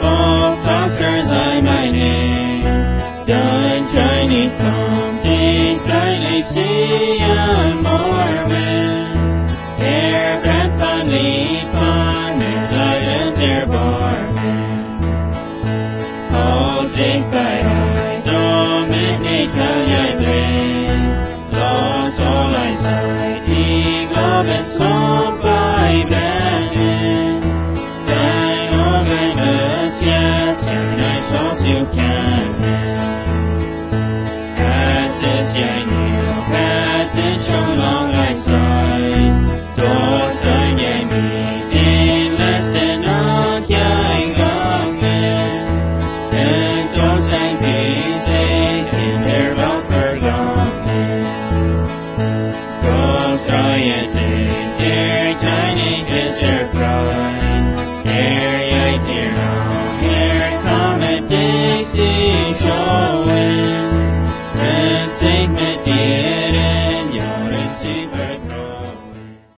Of doctors I my name, done Chinese come, ding fly see and morgen, er brand van lief van met luiden der barmen. Hold dig bij hij, dom en niet kan jij brengen, los all I say, die globen stop bij brengen. Yes, can I close you can As is jij nieuw, as is zo lang I sight Doos dan jij niet in les den nacht jij gangen En doos dan die zich in der wel vergangen Doos zou je dit, der kleine is vrij jij dir Dixie showing and take me dear